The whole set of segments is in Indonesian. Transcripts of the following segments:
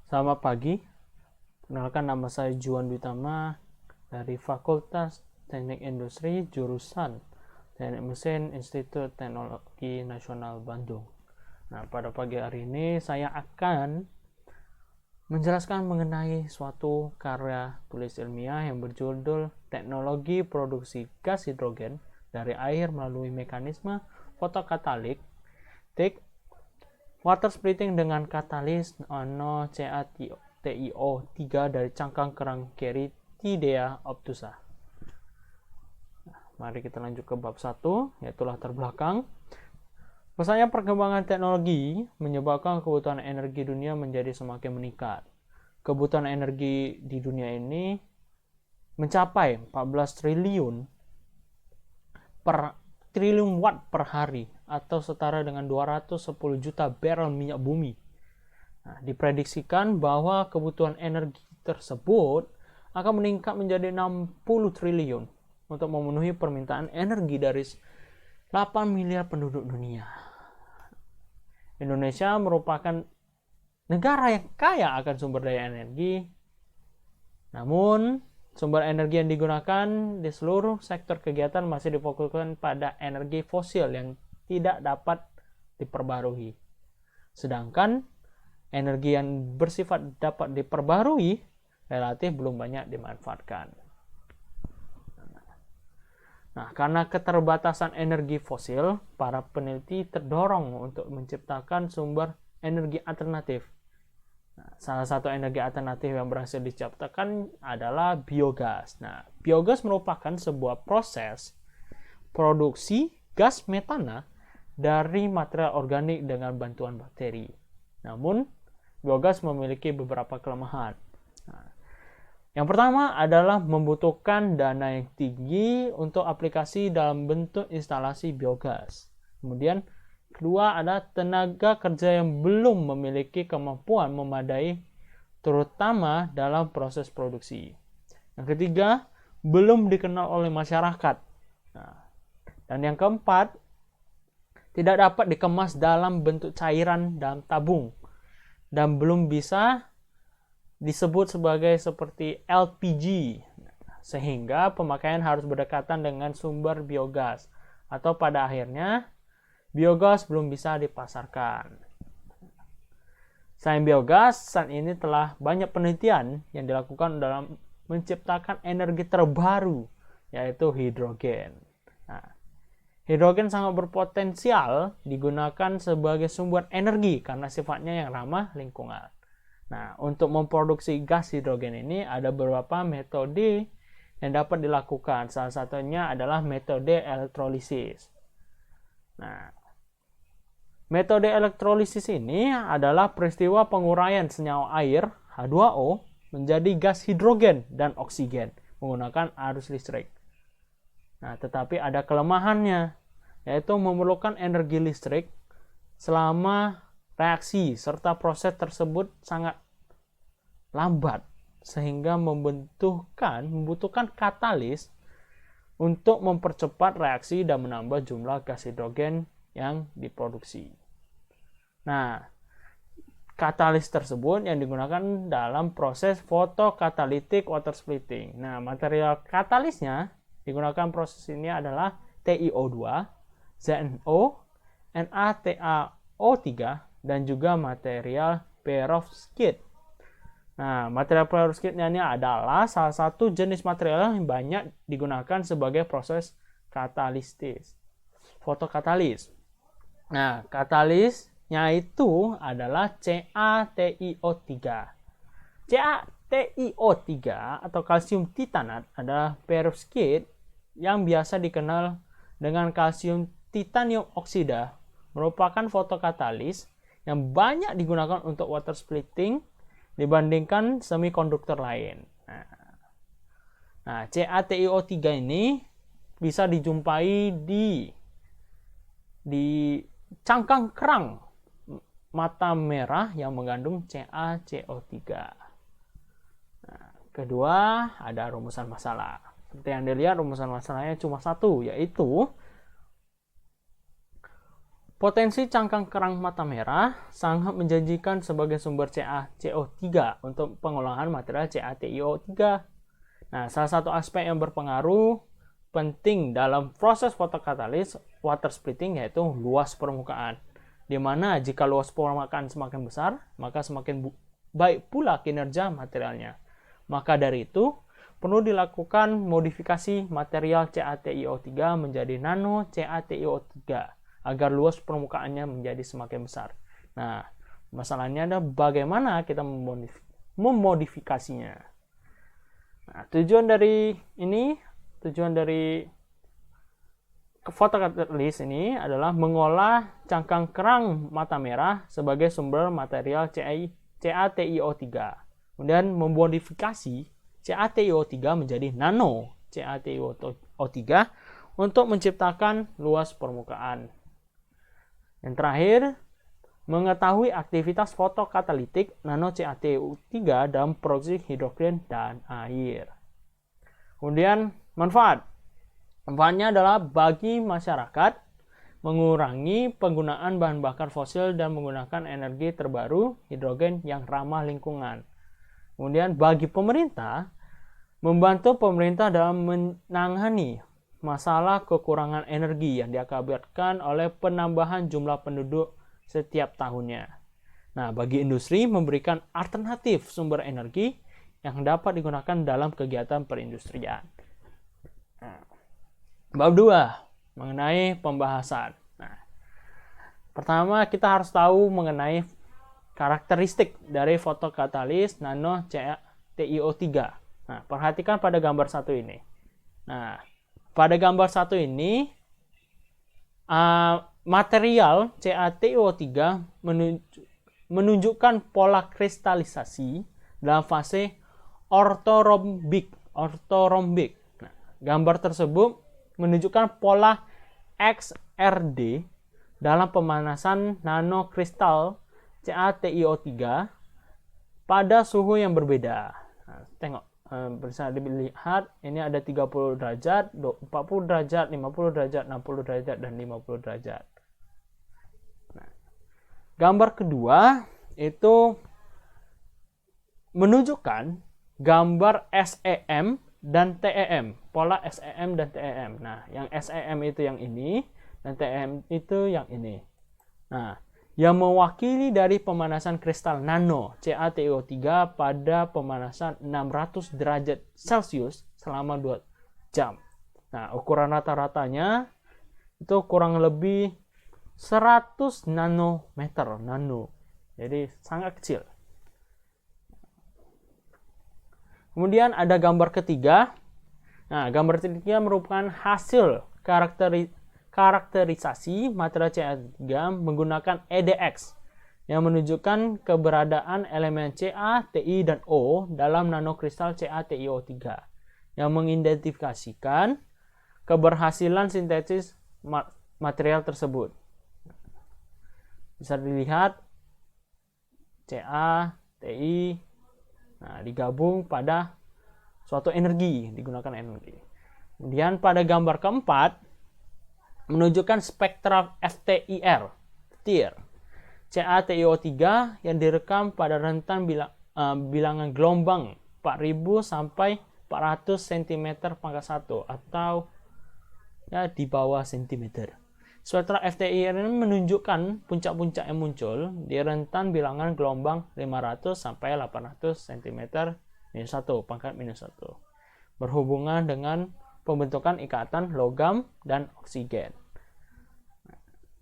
Selamat pagi, kenalkan nama saya Juan Witama dari Fakultas Teknik Industri jurusan Teknik Mesin Institut Teknologi Nasional Bandung. Nah, pada pagi hari ini saya akan menjelaskan mengenai suatu karya tulis ilmiah yang berjudul Teknologi Produksi Gas Hidrogen dari Air melalui Mekanisme Fotokatalik water splitting dengan katalis NaCaTiO3 dari cangkang kerang Keritidea obtusa. Mari kita lanjut ke bab 1, yaitu latar belakang. Misalnya perkembangan teknologi menyebabkan kebutuhan energi dunia menjadi semakin meningkat. Kebutuhan energi di dunia ini mencapai 14 triliun watt per hari atau setara dengan 210 juta barrel minyak bumi. Nah, diprediksikan bahwa kebutuhan energi tersebut akan meningkat menjadi 60 triliun untuk memenuhi permintaan energi dari 8 miliar penduduk dunia. Indonesia merupakan negara yang kaya akan sumber daya energi. Namun, sumber energi yang digunakan di seluruh sektor kegiatan masih difokuskan pada energi fosil yang tidak dapat diperbarui. Sedangkan energi yang bersifat dapat diperbarui relatif belum banyak dimanfaatkan. Nah, karena keterbatasan energi fosil, para peneliti terdorong untuk menciptakan sumber energi alternatif. Nah, salah satu energi alternatif yang berhasil diciptakan adalah biogas. Nah, biogas merupakan sebuah proses produksi gas metana dari material organik dengan bantuan bakteri. Namun, biogas memiliki beberapa kelemahan. Nah, yang pertama adalah membutuhkan dana yang tinggi untuk aplikasi dalam bentuk instalasi biogas. Kemudian, kedua adalah tenaga kerja yang belum memiliki kemampuan memadai, terutama dalam proses produksi. Yang ketiga, belum dikenal oleh masyarakat. Nah, dan yang keempat, tidak dapat dikemas dalam bentuk cairan dalam tabung dan belum bisa disebut sebagai seperti LPG, sehingga pemakaian harus berdekatan dengan sumber biogas, atau pada akhirnya biogas belum bisa dipasarkan. Selain biogas, saat ini telah banyak penelitian yang dilakukan dalam menciptakan energi terbaru, yaitu hidrogen. Nah, hidrogen sangat berpotensial digunakan sebagai sumber energi karena sifatnya yang ramah lingkungan. Nah, untuk memproduksi gas hidrogen ini ada beberapa metode yang dapat dilakukan. Salah satunya adalah metode elektrolisis. Nah, metode elektrolisis ini adalah peristiwa penguraian senyawa air H2O menjadi gas hidrogen dan oksigen menggunakan arus listrik. Nah, tetapi ada kelemahannya, yaitu memerlukan energi listrik selama reaksi serta proses tersebut sangat lambat sehingga membutuhkan katalis untuk mempercepat reaksi dan menambah jumlah gas hidrogen yang diproduksi. Nah, katalis tersebut yang digunakan dalam proses photocatalytic water splitting. Nah, material katalisnya digunakan proses ini adalah TiO2, ZNO, NaTaO3, dan juga material perovskite. Nah, material perovskite ini adalah salah satu jenis material yang banyak digunakan sebagai proses katalistis, fotokatalis. Nah, katalisnya itu adalah CaTiO3. CaTiO3 atau kalsium titanat adalah perovskite yang biasa dikenal dengan kalsium titanium oksida, merupakan fotokatalis yang banyak digunakan untuk water splitting dibandingkan semikonduktor lain. Nah, CaTiO3 ini bisa dijumpai di cangkang kerang mata merah yang mengandung CaCO3. Nah, kedua, ada rumusan masalah. Seperti yang dilihat, rumusan masalahnya cuma satu, yaitu Potensi cangkang kerang mata merah sangat menjanjikan sebagai sumber CaCO3 untuk pengolahan material CaTiO3. Nah, salah satu aspek yang berpengaruh penting dalam proses fotokatalis water splitting yaitu luas permukaan. Di mana jika luas permukaan semakin besar, maka semakin baik pula kinerja materialnya. Maka dari itu, perlu dilakukan modifikasi material CaTiO3 menjadi nano CaTiO3 agar luas permukaannya menjadi semakin besar. Nah, masalahnya adalah bagaimana kita memodifikasinya. Nah, tujuan dari fotokatalis ini adalah mengolah cangkang kerang mata merah sebagai sumber material CaTiO3. Kemudian memodifikasi CaTiO3 menjadi nano CaTiO3 untuk menciptakan luas permukaan. Yang terakhir, mengetahui aktivitas fotokatalitik nano CaTiO3 dalam produksi hidrogen dan air. Kemudian manfaatnya adalah bagi masyarakat mengurangi penggunaan bahan bakar fosil dan menggunakan energi terbaru hidrogen yang ramah lingkungan. Kemudian bagi pemerintah, membantu pemerintah dalam menangani masalah kekurangan energi yang diakibatkan oleh penambahan jumlah penduduk setiap tahunnya. Nah, bagi industri memberikan alternatif sumber energi yang dapat digunakan dalam kegiatan perindustrian. Bab 2 mengenai pembahasan. Nah, pertama kita harus tahu mengenai karakteristik dari fotokatalis nano CaTiO3. Nah, perhatikan pada gambar satu ini. Nah, pada gambar satu ini, material CaTiO3 menunjukkan pola kristalisasi dalam fase ortorombik. Nah, gambar tersebut menunjukkan pola XRD dalam pemanasan nanokristal CaTiO3 pada suhu yang berbeda. Nah, tengok. Bisa dilihat ini ada 30 derajat, 40 derajat, 50 derajat, 60 derajat, dan 50 derajat. Nah, gambar kedua itu menunjukkan gambar SEM dan TEM, pola SEM dan TEM. Nah, yang SEM itu yang ini, dan TEM itu yang ini. Nah, yang mewakili dari pemanasan kristal nano CaTiO3 pada pemanasan 600 derajat Celcius selama 2 jam. Nah, ukuran rata-ratanya itu kurang lebih 100 nanometer, jadi sangat kecil. Kemudian ada gambar ketiga. Nah, gambar ketiga merupakan hasil karakterisasi material CaTiO3 menggunakan EDX yang menunjukkan keberadaan elemen Ca, Ti, dan O dalam nanokristal CaTiO3 yang mengidentifikasikan keberhasilan sintesis material tersebut. Bisa dilihat Ca, Ti, nah, digabung pada suatu energi, digunakan energi. Kemudian pada gambar keempat menunjukkan spektral FTIR, CaTiO3 yang direkam pada rentan bilangan gelombang 4000 sampai 400 cm/1 atau ya di bawah cm. Spektral FTIR ini menunjukkan puncak-puncak yang muncul di rentan bilangan gelombang 500 sampai 800 cm-1 berhubungan dengan pembentukan ikatan logam dan oksigen.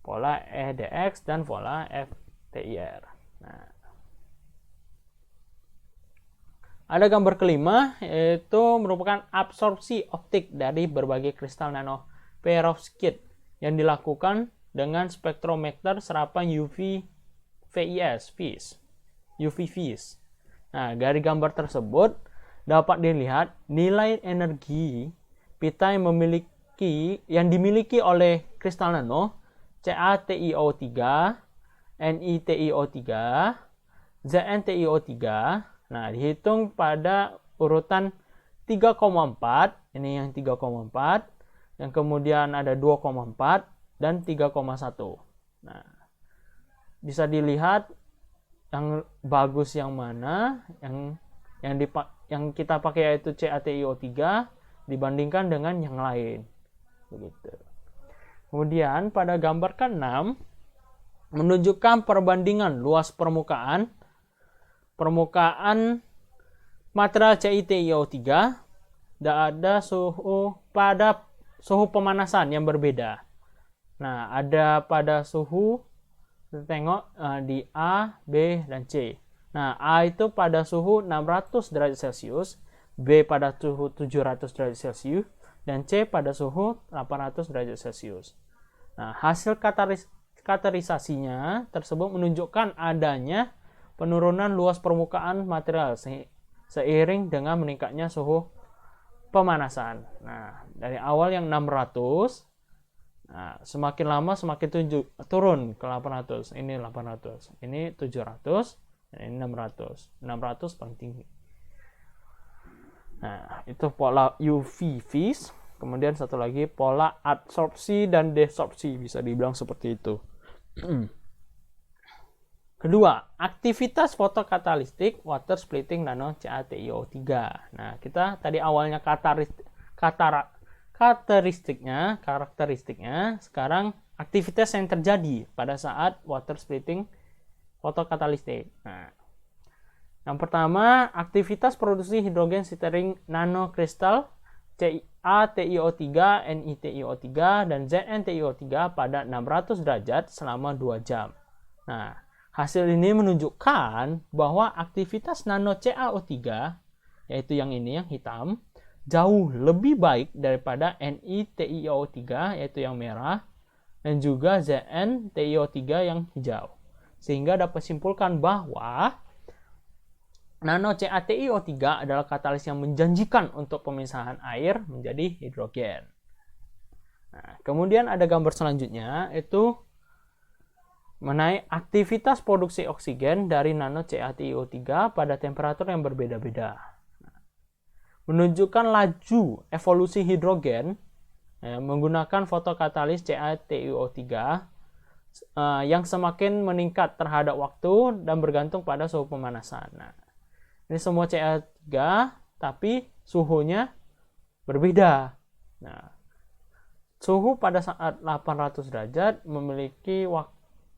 Pola EDX dan pola FTIR. Nah, ada gambar kelima, yaitu merupakan absorpsi optik dari berbagai kristal nanoperovskit yang dilakukan dengan spektrometer serapan UV VIS. Nah, dari gambar tersebut dapat dilihat nilai energi pita yang dimiliki oleh kristal nano CaTiO3, NiTiO3, ZnTiO3. Nah, dihitung pada urutan 3,4, ini yang 3,4, yang kemudian ada 2,4 dan 3,1. Nah, bisa dilihat yang bagus yang mana, yang kita pakai yaitu CaTiO3 dibandingkan dengan yang lain. Begitu. Kemudian pada gambar ke-6 menunjukkan perbandingan luas permukaan material CaTiO3 dan ada suhu pemanasan yang berbeda. Nah, ada pada suhu, kita tengok di A, B, dan C. Nah, A itu pada suhu 600 derajat Celcius, B pada suhu 700 derajat Celcius, dan C pada suhu 800 derajat Celcius. Nah, hasil katerisasinya tersebut menunjukkan adanya penurunan luas permukaan material seiring dengan meningkatnya suhu pemanasan. Nah, dari awal yang 600, nah, semakin lama semakin turun ke 800. Ini 800, ini 700, dan ini 600. 600 paling tinggi. Nah, itu pola UV phase. Kemudian satu lagi pola adsorpsi dan desorpsi, bisa dibilang seperti itu. Kedua, aktivitas fotokatalistik water splitting nano CaTiO3. Nah, kita tadi awalnya karakteristiknya, sekarang aktivitas yang terjadi pada saat water splitting fotokatalistik. Nah, yang pertama, aktivitas produksi hidrogen scattering nanokristal CaTiO3, NiTiO3, dan ZnTiO3 pada 600 derajat selama 2 jam. Nah, hasil ini menunjukkan bahwa aktivitas nano CaO3, yaitu yang ini, yang hitam, jauh lebih baik daripada NiTiO3, yaitu yang merah, dan juga ZnTiO3 yang hijau. Sehingga dapat simpulkan bahwa nano CaTiO3 adalah katalis yang menjanjikan untuk pemisahan air menjadi hidrogen. Nah, kemudian ada gambar selanjutnya, itu mengenai aktivitas produksi oksigen dari nano CaTiO3 pada temperatur yang berbeda-beda. Menunjukkan laju evolusi hidrogen menggunakan fotokatalis CaTiO3 yang semakin meningkat terhadap waktu dan bergantung pada suhu pemanasan. Nah, ini semua CaO3 tapi suhunya berbeda. Nah, suhu pada saat 800 derajat memiliki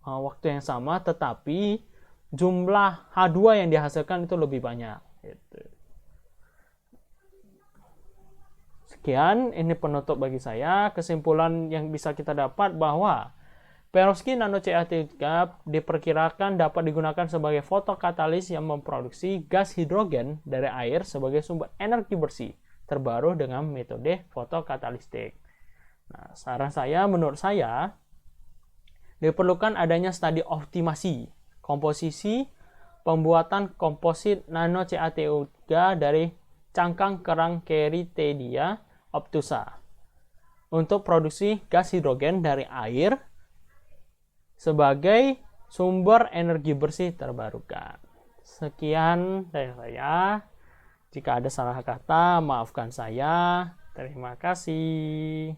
waktu yang sama, tetapi jumlah H2 yang dihasilkan itu lebih banyak. Sekian, ini penutup bagi saya. Kesimpulan yang bisa kita dapat bahwa perovskit nano CaTiO3 diperkirakan dapat digunakan sebagai fotokatalis yang memproduksi gas hidrogen dari air sebagai sumber energi bersih terbaru dengan metode fotokatalistik. Nah, saran saya, menurut saya, diperlukan adanya studi optimasi komposisi pembuatan komposit nano CaTiO3 dari cangkang kerang Keritedia obtusa untuk produksi gas hidrogen dari air sebagai sumber energi bersih terbarukan. Sekian dari saya. Jika ada salah kata, maafkan saya. Terima kasih.